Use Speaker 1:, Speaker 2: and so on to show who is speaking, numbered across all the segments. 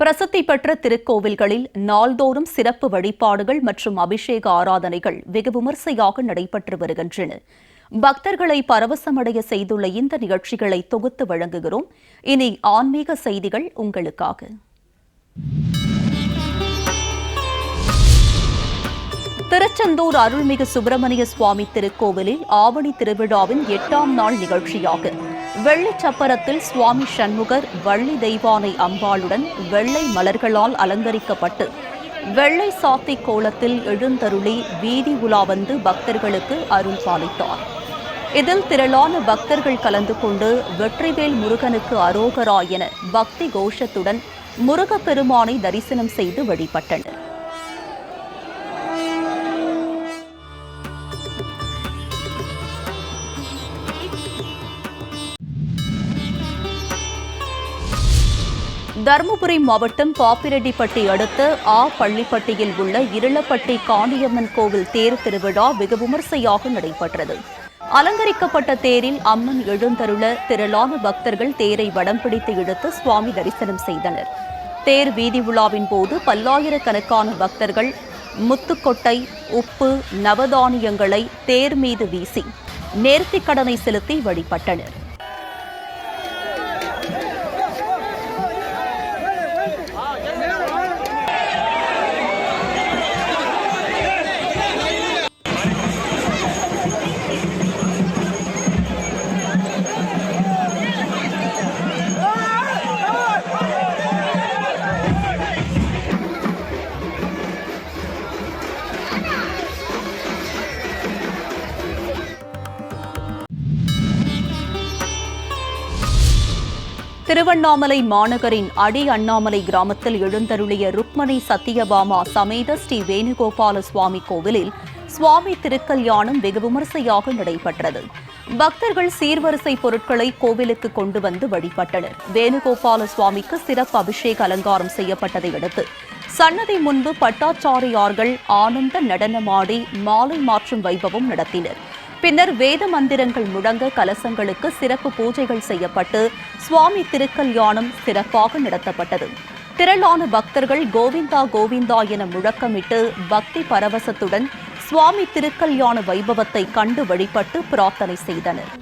Speaker 1: பிரசித்தி பெற்ற திருக்கோவில்களில் நாள்தோறும் சிறப்பு வழிபாடுகள் மற்றும் அபிஷேக ஆராதனைகள் வெகு விமரிசையாக நடைபெற்று வருகின்றன. பக்தர்களை பரவசமடைய செய்துள்ள இந்த நிகழ்ச்சிகளை தொகுத்து வழங்குகிறோம். இனி ஆன்மீக செய்திகள் உங்களுக்காக. திருச்செந்தூர் அருள்மிகு சுப்பிரமணிய சுவாமி திருக்கோவிலில் ஆவணி திருவிழாவின் 8ஆம் நாள் நிகழ்ச்சியாக வெள்ளிச் சப்பரத்தில் சுவாமி சண்முகர் வள்ளி தெய்வானை அம்பாளுடன் வெள்ளை மலர்களால் அலங்கரிக்கப்பட்டு வெள்ளை சாத்தி கோலத்தில் எழுந்தருளி வீதி உலா வந்து பக்தர்களுக்கு அருள் பாலித்தார். இதில் திரளான பக்தர்கள் கலந்து கொண்டு வெற்றிவேல் முருகனுக்கு அரோகரா என பக்தி கோஷத்துடன் முருகப்பெருமானை தரிசனம் செய்து வழிபட்டனர். தருமபுரி மாவட்டம் பாப்பிரெட்டிப்பட்டி அடுத்த பள்ளிப்பட்டியில் உள்ள இருளப்பட்டி காண்டியம்மன் கோவில் தேர் திருவிழா வெகு விமரிசையாக நடைபெற்றது. அலங்கரிக்கப்பட்ட தேரில் அம்மன் எழுந்தருள திரளான பக்தர்கள் தேரை வடம் பிடித்து இழுத்து சுவாமி தரிசனம் செய்தனர். தேர் வீதி உலாவின் போது பல்லாயிரக்கணக்கான பக்தர்கள் முத்துக்கொட்டை, உப்பு, நவதானியங்களை தேர் மீது வீசி நேர்த்திக்கடனை செலுத்தி வழிபட்டனர். திருவண்ணாமலை மாநகரின் அடி அண்ணாமலை கிராமத்தில் எழுந்தருளிய ருக்மணி சத்தியபாமா சமேத ஸ்ரீ வேணுகோபால சுவாமி கோவிலில் சுவாமி திருக்கல்யாணம் வெகு விமரிசையாக நடைபெற்றது. பக்தர்கள் சீர்வரிசை பொருட்களை கோவிலுக்கு கொண்டு வந்து வழிபட்டனர். வேணுகோபால சுவாமிக்கு சிறப்பு அபிஷேக அலங்காரம் செய்யப்பட்டதை அடுத்து சன்னதி முன்பு பட்டாச்சாரியார்கள் ஆனந்த நடனமாடி மாலை மாற்றும் வைபவம் நடத்தினர். பின்னர் வேத மந்திரங்கள் முழங்க கலசங்களுக்கு சிறப்பு பூஜைகள் செய்யப்பட்டு சுவாமி திருக்கல்யாணம் சிறப்பாக நடத்தப்பட்டது. திரளான பக்தர்கள் கோவிந்தா கோவிந்தா என முழக்கமிட்டு பக்தி பரவசத்துடன் சுவாமி திருக்கல்யாண வைபவத்தை கண்டு வழிபட்டு பிரார்த்தனை செய்தனர்.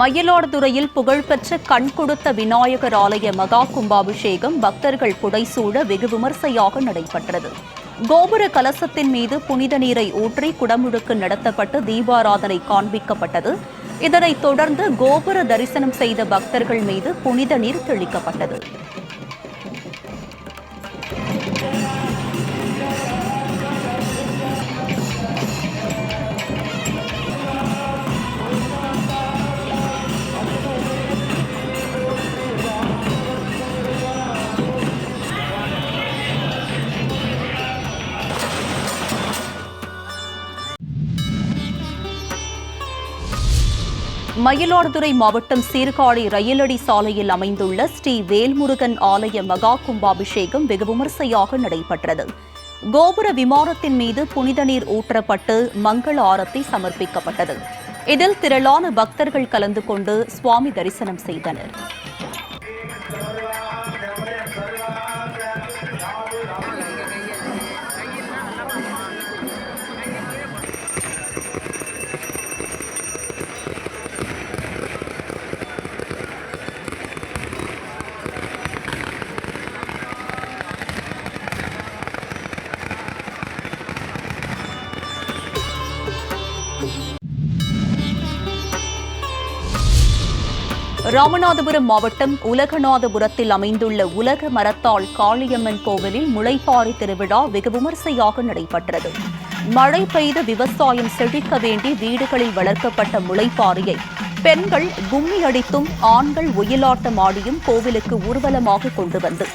Speaker 1: மயிலாடுதுறையில் புகழ்பெற்ற கண் கொடுத்த விநாயகர் ஆலய மகா கும்பாபிஷேகம் பக்தர்கள் புடைசூழ வெகு விமரிசையாக நடைபெற்றது. கோபுர கலசத்தின் மீது புனித நீரை ஊற்றி குடமுழுக்கு நடத்தப்பட்டு தீபாராதனை காண்பிக்கப்பட்டது. இதனைத் தொடர்ந்து கோபுர தரிசனம் செய்த பக்தர்கள் மீது புனித நீர் தெளிக்கப்பட்டது. மயிலாடுதுறை மாவட்டம் சீர்காழி ரயிலடி சாலையில் அமைந்துள்ள ஸ்ரீ வேல்முருகன் ஆலய மகா கும்பாபிஷேகம் வெகு விமரிசையாக நடைபெற்றது. கோபுர விமானத்தின் மீது புனித நீர் ஊற்றப்பட்டு மங்கள ஆரத்தி சமர்ப்பிக்கப்பட்டது. இதில் திரளான பக்தர்கள் கலந்து கொண்டு சுவாமி தரிசனம் செய்தனர். ராமநாதபுரம் மாவட்டம் உலகநாதபுரத்தில் அமைந்துள்ள உலக மரத்தாள் காளியம்மன் கோவிலில் முளைப்பாரி திருவிழா வெகு விமரிசையாக நடைபெற்றது. மழை பெய்து விவசாயம் செழிக்க வேண்டி வீடுகளில் வளர்க்கப்பட்ட முளைப்பாரியை பெண்கள் கும்மி அடித்தும் ஆண்கள் ஒயிலாட்டம் ஆடியும் கோவிலுக்கு ஊர்வலமாக கொண்டு வந்து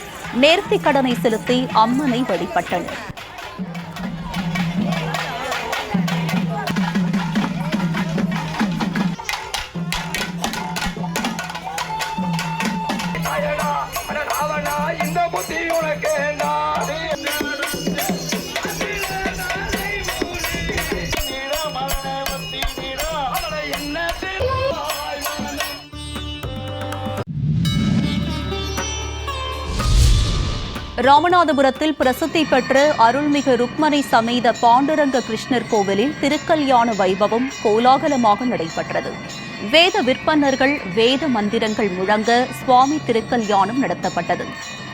Speaker 1: நேர்த்திக் கடனை செலுத்தி அம்மனை வழிபட்டனர். ராமநாதபுரத்தில் பிரசித்தி பெற்ற அருள்மிகு ருக்மணி சமேத பாண்டுரங்க கிருஷ்ணர் கோவிலில் திருக்கல்யாண வைபவம் கோலாகலமாக நடைபெற்றது. வேத விற்பன்னர்கள் வேத மந்திரங்கள் முழங்க சுவாமி திருக்கல்யாணம் நடத்தப்பட்டது.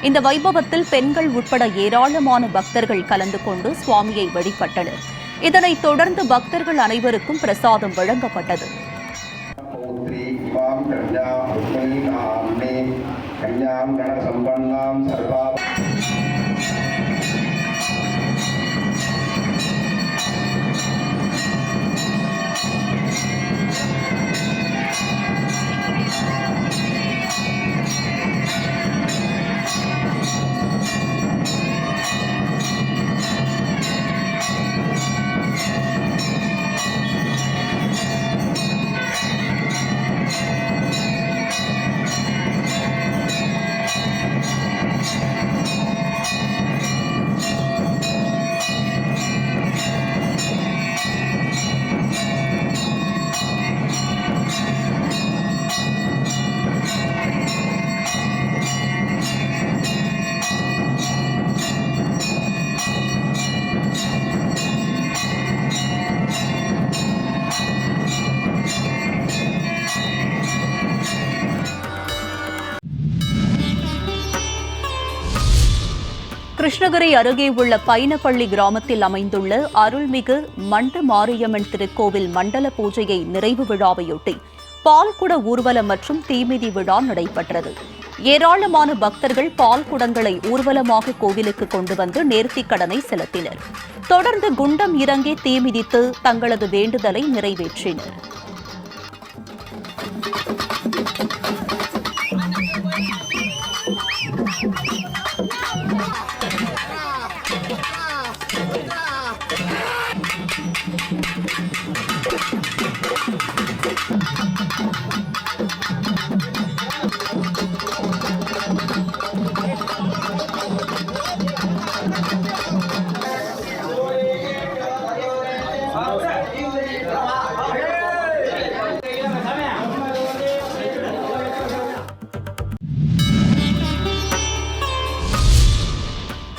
Speaker 1: இந்த வைபவத்தில் பெண்கள் உட்பட ஏராளமான பக்தர்கள் கலந்து கொண்டு சுவாமியை வழிபட்டனர். இதனைத் தொடர்ந்து பக்தர்கள் அனைவருக்கும் பிரசாதம் வழங்கப்பட்டது. கிருஷ்ணகிரி அருகே உள்ள பைனப்பள்ளி கிராமத்தில் அமைந்துள்ள அருள்மிகு மண்டு மாரியம்மன் திருக்கோவில் மண்டல பூஜையை நிறைவு விழாவையொட்டி பால்குட ஊர்வலம் மற்றும் தீமிதி விழா நடைபெற்றது. ஏராளமான பக்தர்கள் பால் குடங்களை ஊர்வலமாக கோவிலுக்கு கொண்டு வந்து நேர்த்திக் கடனை செலுத்தினர். தொடர்ந்து குண்டம் இறங்கி தீமிதித்து தங்களது வேண்டுதலை நிறைவேற்றினர்.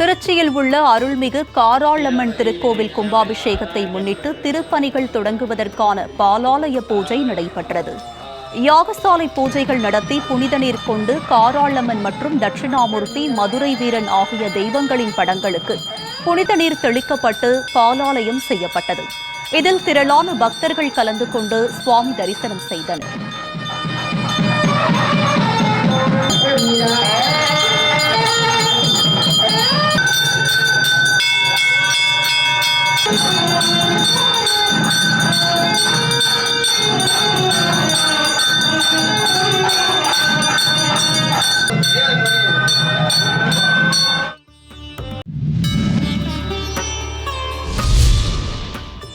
Speaker 1: திருச்சியில் உள்ள அருள்மிகு காராளம்மன் திருக்கோவில் கும்பாபிஷேகத்தை முன்னிட்டு திருப்பணிகள் தொடங்குவதற்கான பாலாலய பூஜை நடைபெற்றது. யாகசாலை பூஜைகள் நடத்தி புனித நீர் கொண்டு காராளம்மன் மற்றும் தட்சிணாமூர்த்தி, மதுரை வீரன் ஆகிய தெய்வங்களின் படங்களுக்கு புனித நீர் தெளிக்கப்பட்டு பாலாலயம் செய்யப்பட்டது. இதில் திரளான பக்தர்கள் கலந்து கொண்டு சுவாமி தரிசனம் செய்தனர்.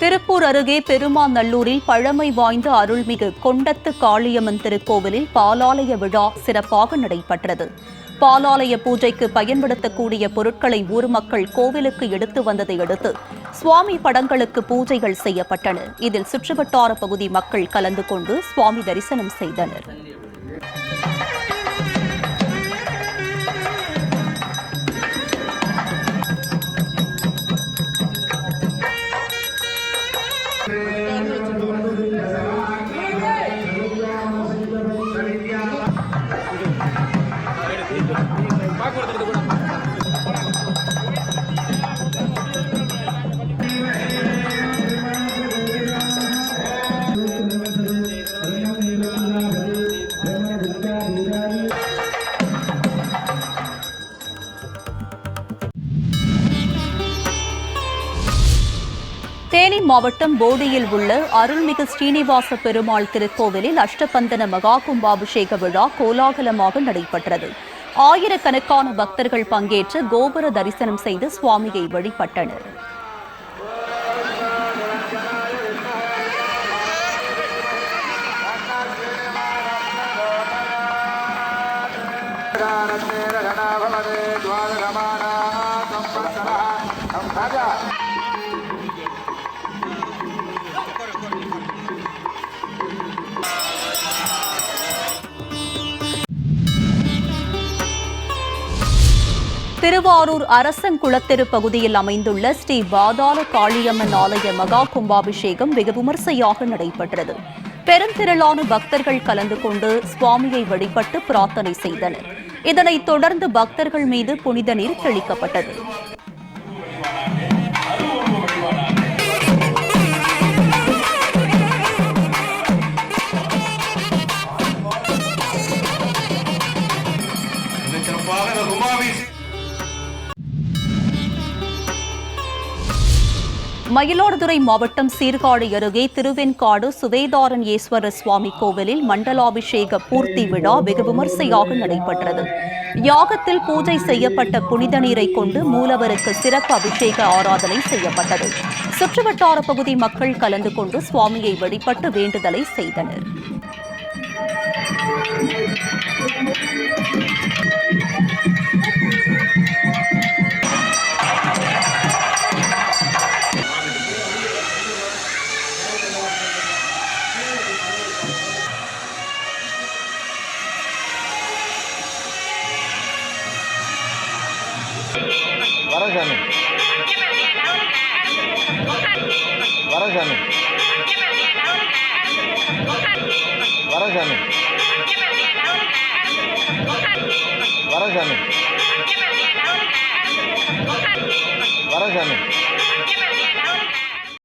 Speaker 1: திருப்பூர் அருகே பெருமாநல்லூரில் பழமை வாய்ந்த அருள்மிகு கொண்டத்து காளியம்மன் திருக்கோவிலில் பாலாலய விழா சிறப்பாக நடைபெற்றது. பாலாலய பூஜைக்கு பயன்படுத்தக்கூடிய பொருட்களை ஊர் மக்கள் கோவிலுக்கு எடுத்து வந்ததை அடுத்து சுவாமி படங்களுக்கு பூஜைகள் செய்யப்பட்டன. இதில் சுற்றுவட்டார பகுதி மக்கள் கலந்து கொண்டு சுவாமி தரிசனம் செய்தனர். தேனி மாவட்டம் போடியில் உள்ள அருள்மிகு ஸ்ரீனிவாச பெருமாள் திருக்கோவிலில் அஷ்டபந்தன மகா கும்பாபிஷேக விழா கோலாகலமாக நடைபெற்றது. ஆயிரக்கணக்கான பக்தர்கள் பங்கேற்று கோபுர தரிசனம் செய்து சுவாமியை வழிபட்டனர். திருவாரூர் அரசங்குளத்தெரு பகுதியில் அமைந்துள்ள ஸ்ரீ பாதாள காளியம்மன் ஆலய மகா கும்பாபிஷேகம் வெகு விமர்சையாக நடைபெற்றது. பெருந்திரளான பக்தர்கள் கலந்து கொண்டு சுவாமியை வழிபட்டு பிரார்த்தனை செய்தனர். இதனைத் தொடர்ந்து பக்தர்கள் மீது புனித நீர் தெளிக்கப்பட்டது. மயிலாடுதுறை மாவட்டம் சீர்காழி அருகே திருவெண்காடு சுவேதாரன் ஈஸ்வரர் சுவாமி கோவிலில் மண்டலாபிஷேக பூர்த்தி விழா வெகு விமர்சையாக நடைபெற்றது. யாகத்தில் பூஜை செய்யப்பட்ட புனித நீரை கொண்டு மூலவருக்கு சிறப்பு அபிஷேக ஆராதனை செய்யப்பட்டது. சுற்றுவட்டார பகுதி மக்கள் கலந்து கொண்டு சுவாமியை வழிபட்டு வேண்டுதலை செய்தனர்.
Speaker 2: வரசாமி வரசாமி வரசாமி வரசாமி